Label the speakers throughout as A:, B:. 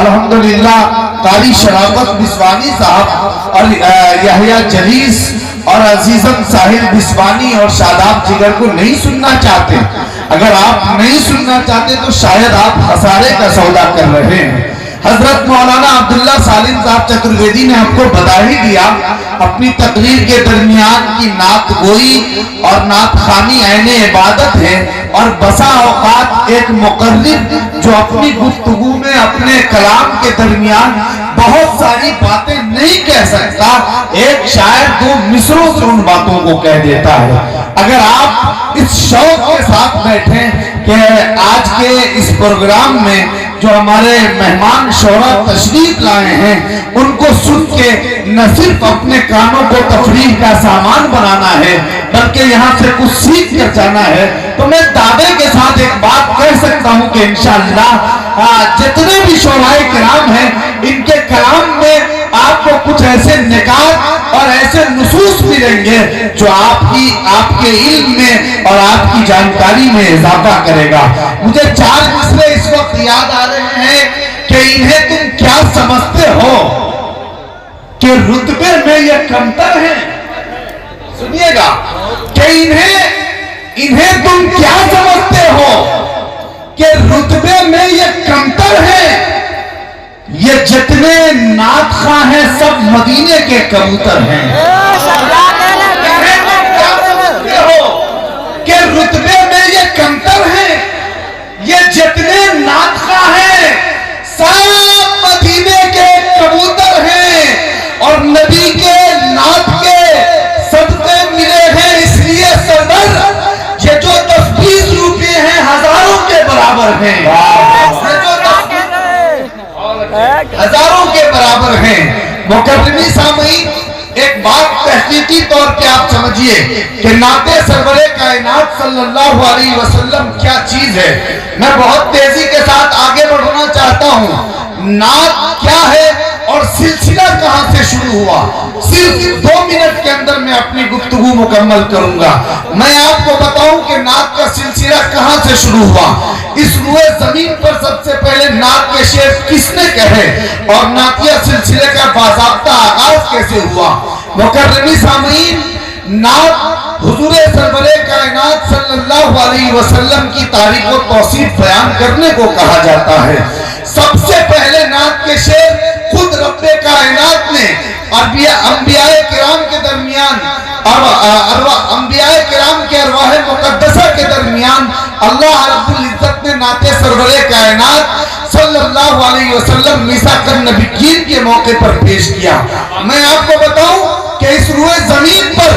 A: الحمدللہ قاری شرافت بسوانی صاحب اور یحییٰ جلیس اور عزیزم ساحل بسوانی اور شاداب جگر کو نہیں سننا چاہتے. اگر آپ نہیں سننا چاہتے تو شاید آپ خسارے کا سودا کر رہے ہیں. حضرت مولانا عبداللہ سالم صاحب چترویدی نے ہم کو بتا ہی دیا اپنی تقریر کے درمیان کی نعت گوئی اور نعت خوانی عین عبادت ہے، اور بسا اوقات ایک مقرر جو اپنی گفتگو میں اپنے کلام کے درمیان بہت ساری باتیں نہیں کہہ سکتا، ایک شاعر 2 مصروں سے ان باتوں کو کہہ دیتا ہے. اگر آپ اس شوق کے ساتھ بیٹھیں کہ آج کے اس پروگرام میں جو ہمارے مہمان شعراء تشریف لائے ہیں ان کو سن کے نہ صرف اپنے کانوں کو تفریح کا سامان بنانا ہے بلکہ یہاں سے کچھ سیکھ کر جانا ہے، تو میں دعوے کے ساتھ ایک بات کہہ سکتا ہوں کہ انشاءاللہ جتنے بھی شعراء کرام ہیں ان کے کلام میں آپ کو کچھ ایسے نکات اور ایسے نصوص ملیں گے جو آپ کے علم میں اور آپ کی جانکاری میں اضافہ کرے گا. مجھے 4 مصرے اس وقت یاد آ رہے ہیں کہ انہیں تم کیا سمجھتے ہو کہ رتبے میں یہ کمتر ہیں. سنیے گا کہ انہیں تم کیا سمجھتے ہو کہ رتبے میں یہ کمتر ہیں، یہ جتنے نعت خواہ ہیں سب مدینے کے کبوتر ہیں. کہ رتبے میں یہ کمتر ہیں، یہ جتنے نعت خواہ ہیں سب مدینے کے کبوتر ہیں، اور نبی کے نعت کے صدقے ملے ہیں. اس لیے سردر یہ جو 10-20 روپے ہیں ہزاروں کے برابر ہیں، ہزاروں کے برابر ہیں. مکرمی سامعین، ایک بات تحقیقی طور پہ آپ سمجھیے کہ نعت سرور کائنات صلی اللہ علیہ وسلم کیا چیز ہے. میں بہت تیزی کے ساتھ آگے بڑھنا چاہتا ہوں. نعت کیا ہے اور سلسلہ کہاں سے شروع ہوا، صرف 2 منٹ کے اندر میں اپنی گفتگو مکمل کروں گا. میں آپ کو بتاؤں کہ نعت کا سلسلہ کہاں سے شروع ہوا. اس روئے زمین پر سب سے پہلے نعت کے شعر کس نے کہے اور نعتیہ سلسلے کا باضابطہ آغاز کیسے ہوا. مکرمی سامعین، نعت حضور سرور کائنات صلی اللہ علیہ وسلم کی تاریخ و توصیف بیان کرنے کو کہا جاتا ہے. سب سے پہلے نعت کے شعر خود رب کائنات نے انبیاء کرام کے درمیان انبیاء کرام کے ارواح مقدسہ کے درمیان اللہ رب العزت نے نعت سرور کائنات صلی اللہ علیہ وسلم میثاق النبیین کے موقع پر پیش کیا. میں آپ کو بتاؤں کہ اس روئے زمین پر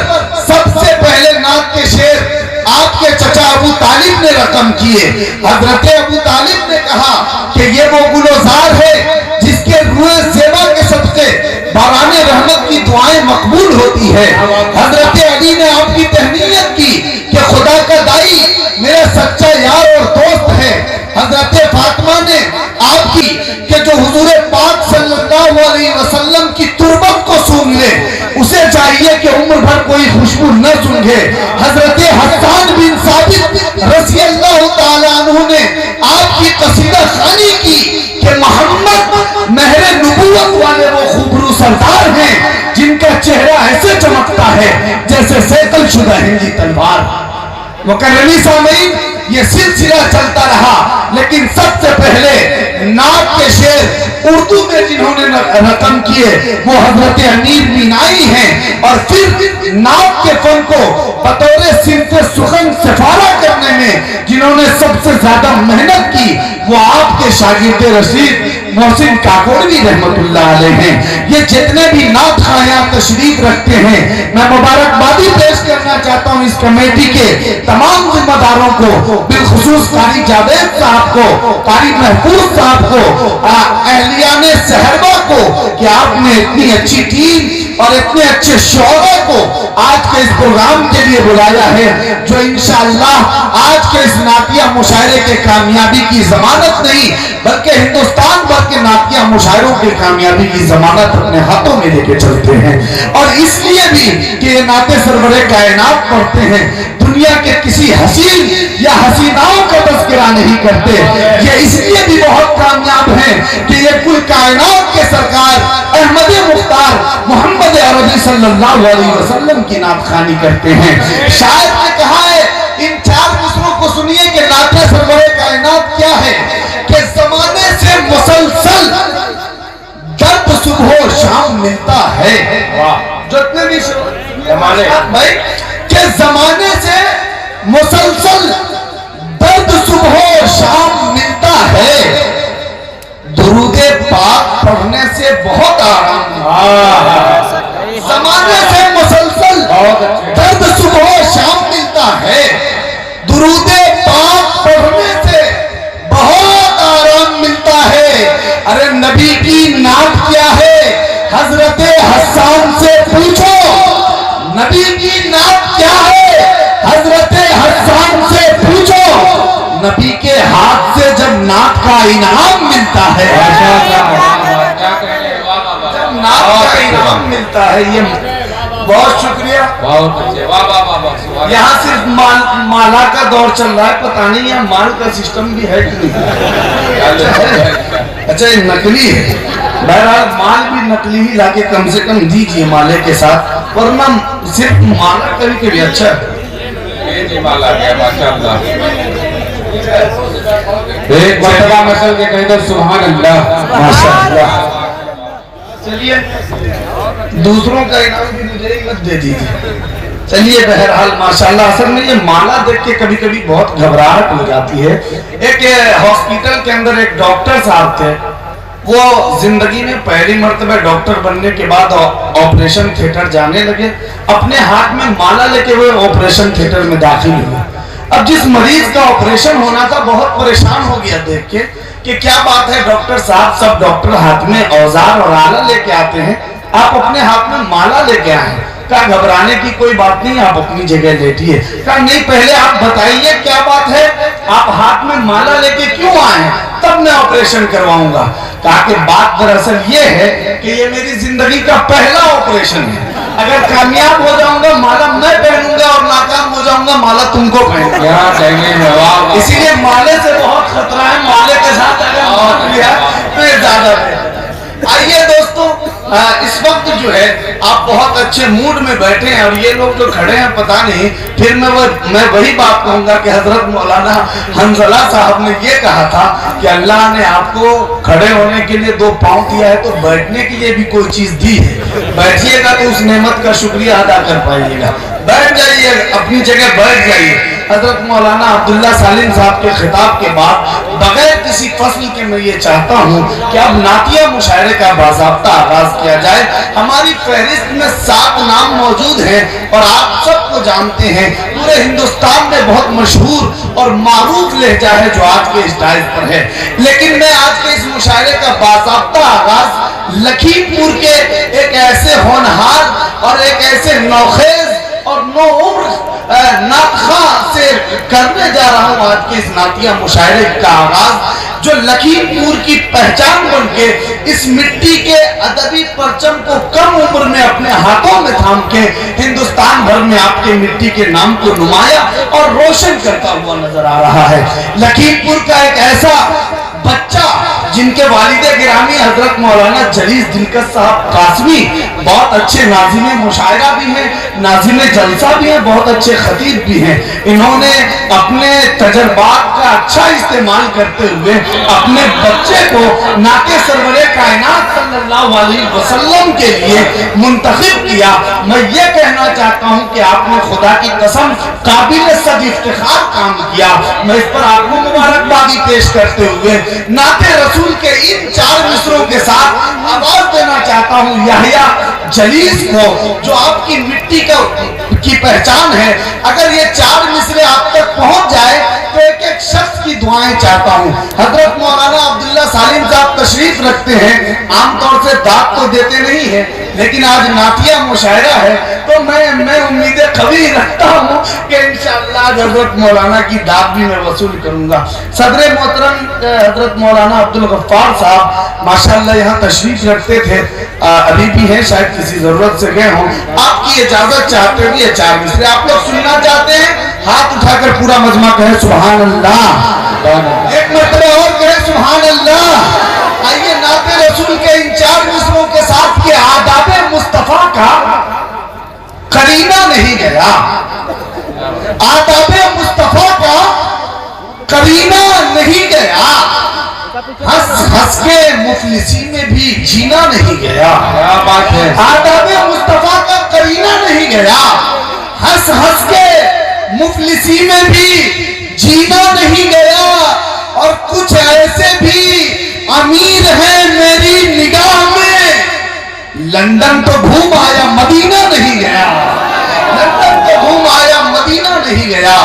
A: سب سے پہلے نعت کے شعر آپ کے چچا ابو طالب نے رقم کیے. حضرت ابو طالب نے کہا کہ یہ وہ گلوزار ہے جس کے روئے زیبا کے صدقے باران رحمت کی دعائیں مقبول ہوتی ہے. حضرت علی نے آپ کی تہنیت کی کہ خدا کا دائی میرا سچا یار اور دوست ہے. حضرت فاطمہ نے آپ کی کہ جو حضور پاک صلی اللہ علیہ وسلم کی تربت کو سونگ لے اسے چاہیے کہ عمر بھر کوئی خوشبو نہ سونگے. حضرت حسان بن ثابت رضی اللہ تعالیٰ عنہ نے آپ کی قصیدہ خوانی کی کہ محمد مہر نبوت والے وہ خوبرو سردار ہیں جن کا چہرہ ایسے چمکتا ہے جیسے سیکل شدہ ہندی تلوار. مکرمی سامعین، یہ سلسلہ چلتا رہا، لیکن سب سے پہلے نعت کے شعر اردو میں جنہوں نے رقم کیے وہ حضرت امیر مینائی ہیں، اور پھر نعت کے فن کو بطور صنف سخن سفارہ کرنے میں جنہوں نے سب سے زیادہ محنت کی وہ آپ کے شاگرد رشید محسن کاکوڑوی رحمت اللہ علیہ ہیں. یہ جتنے بھی نعت خواہاں تشریف رکھتے ہیں میں مبارکبادی پیش کرنا چاہتا ہوں اس کمیٹی کے تمام ذمہ داروں کو، بالخصوص قاری جاوید صاحب کو، قاری محفوظ صاحب کو، اہلیان صحربہ کو کہ آپ نے اتنی اچھی ٹیم اور اتنے اچھے شعراء کو آج کے اس پروگرام کے لیے بلایا ہے جو انشاءاللہ آج کے اس نعتیہ مشاعرے کے کامیابی کی ضمانت نہیں بلکہ ہندوستان بھر کے نعتیہ مشاعروں کی کامیابی کی ضمانت اپنے ہاتھوں میں لے کے چلتے ہیں. اور اس لیے بھی کہ یہ نعت سرور کائنات پڑھتے ہیں دنیا کے کسی حسین یا حسیناؤں کا तस्करा नहीं करते। ये इसलिए भी बहुत कामयाब हैं कि ये कुल कायनात के सरकार अहमद मुख्तार मोहम्मद अरबी सल्लल्लाहु अलैहि वसल्लम की नातखानी करते हैं। शायर ने कहा है, इन 4 मिसरों को सुनिए कि नाते सरवरे कायनात क्या है, कि जमाने से मुसलसल दर्द सुबह शाम मिलता है। जितने भी भाई के जमाने से मुसलसल दर्द सुबह शाम मिलता है, दुरूदे पाक पढ़ने से बहुत आराम। जमाने से मुसलसल दर्द सुबह शाम मिलता है, दुरूदे पाक पढ़ने से बहुत आराम मिलता है। अरे नबी की नात क्या है, हजरत हस्सान से पूछो। नबी की नात क्या है, हजरत हस्सान से पूछो। नबी के हाथ से जब नात का इनाम मिलता है, जब नात का इनाम मिलता है, ये बहुत शुक्रिया। यहाँ सिर्फ माला का दौर चल रहा है, पता नहीं यहाँ माल का सिस्टम भी है कि नहीं। अच्छा ये नकली है, बहरहाल माल भी नकली ही लाके कम से कम दीजिए माले के साथ, वरना सिर्फ माला कभी कभी अच्छा है।
B: एक मर्तबा मसल के कहीं तो सुभान अल्लाह
A: माशाअल्लाह। चलिए दूसरों का इनाम भी मुझे ही मत दे दीजिए। चलिए बहरहाल माशाअल्लाह। असल में ये माला देख के कभी कभी बहुत घबराहट हो जाती है। एक हॉस्पिटल के अंदर एक डॉक्टर साहब थे, वो जिंदगी में पहली मर्तबा डॉक्टर बनने के बाद ऑपरेशन थिएटर जाने लगे, अपने हाथ में माला लेके वो ऑपरेशन थिएटर में दाखिल हुए। अब जिस मरीज का ऑपरेशन होना था बहुत परेशान हो गया देख के कि क्या बात है डॉक्टर साहब, सब डॉक्टर हाथ में औजार और आला लेके आते हैं, आप अपने हाथ में माला लेके आए हैं। कहा घबराने की कोई बात नहीं, आप अपनी जगह लेटिए। कहा नहीं पहले आप बताइए क्या बात है, आप हाथ में माला लेके क्यों आए हैं, तब मैं ऑपरेशन करवाऊंगा। कहा कि बात दरअसल ये है कि ये मेरी जिंदगी का पहला ऑपरेशन है, अगर कामयाब हो जाऊंगा माला मैं पहनूंगा और नाकाम हो जाऊंगा माला तुमको पहनूंगा। इसीलिए माले से बहुत खतरा है, माले के साथ अगर मार लिया तो ये ज्यादा है। आइए दोस्तों, इस वक्त जो है आप बहुत अच्छे मूड में बैठे हैं और ये लोग जो खड़े हैं पता नहीं, फिर मैं वही बात कहूंगा कि हजरत मौलाना हंजला साहब ने ये कहा था कि अल्लाह ने आपको खड़े होने के लिए 2 पांव दिया है तो बैठने के लिए भी कोई चीज दी है, बैठिएगा तो उस नेमत का शुक्रिया अदा कर पाइएगा। बैठ जाइए, अपनी जगह बैठ जाइए। हजरत मौलाना अब्दुल्ला सालिम साहब के खिताब के बाद बगैर किसी फसल के मैं ये चाहता हूँ कि अब नातिया मुशायरे का बाज़ाब्ता आगाज किया जाए। हमारी फहरिस्त में 7 नाम मौजूद हैं और आप सबको जानते हैं, पूरे हिंदुस्तान में बहुत मशहूर और मारूफ लहजा है जो आज के स्टाइल पर है। लेकिन मैं आज के इस मुशायरे का बाज़ाब्ता आगाज लखीमपुर के एक ऐसे होनहार और एक ऐसे नौखेज और नो उम्र नातखा से करने जा रहा हूं। आज के इस नातिया मुशायरे का आगाज जो लखीमपुर की पहचान बनके इस मिट्टी के अदबी परचम को कम उम्र में अपने हाथों में थाम के हिंदुस्तान भर में आपके मिट्टी के नाम को नुमाया और रोशन करता हुआ नजर आ रहा है। लखीमपुर का एक ऐसा बच्चा जिनके वालिदे गिरामी हजरत मौलाना जलीस दिलकश साहब कासमी बहुत अच्छे नाज़िमे मुशायरा भी हैं, नाज़िमे जलसा भी हैं, बहुत अच्छे खतीब भी हैं। इन्होंने अपने तजर्बात का अच्छा इस्तेमाल करते हुए अपने बच्चे को नाते सरवरे कायनात सल्लल्लाहु अलैहि वसल्लम के लिए मुंतखब किया। मैं ये कहना चाहता हूँ कि आपने खुदा की कसम काबिल सद इफ्तिखार काम किया। मैं इस पर आपको मुबारकबादी पेश करते हुए नाते रसूल के इन 4 मिसरों के साथ आवाज देना चाहता हूँ याहिया जलीस को, जो आपकी मिट्टी की पहचान है। अगर ये 4 मिसरे आप तक पहुंच जाए तो एक एक शख्स की दुआएं चाहता हूँ। हजरत मौलाना अब्दुल्ला सालिम साहब तशरीफ रखते हैं, आमतौर से दाद तो देते नहीं है, लेकिन आज नातिया मुशायरा है तो मैं उम्मीदें कभी रखता हूँ कि इंशाअल्लाह हजरत मौलाना की दाद भी मैं वसूल करूंगा। सदर मोहतरम हजरत मौलाना अब्दुल गफ्फार साहब माशाअल्लाह यहाँ तशरीफ रखते थे, अभी भी हैं, शायद किसी जरूरत से गए हों। आपकी इजाजत चाहते हुए 4 मिसरे आप लोग सुनना चाहते हैं, हाथ उठाकर पूरा मजमा कहे सुभान अल्लाह। ایک مرتبہ اور کہے سبحان اللہ۔ آئیے نعت رسول کے ان 4 مصروں کے ساتھ کہ آداب مصطفیٰ کا قرینہ نہیں گیا، آداب مصطفیٰ کا قرینہ نہیں گیا، ہنس ہنس کے مفلسی میں بھی جینا نہیں گیا۔ آداب مصطفیٰ کا قرینہ نہیں گیا، ہنس ہنس کے مفلسی میں بھی جینا نہیں گیا۔ اور کچھ ایسے بھی امیر ہیں میری نگاہ میں، لندن تو گھوم آیا مدینہ نہیں گیا، لندن تو گھوم آیا مدینہ نہیں گیا۔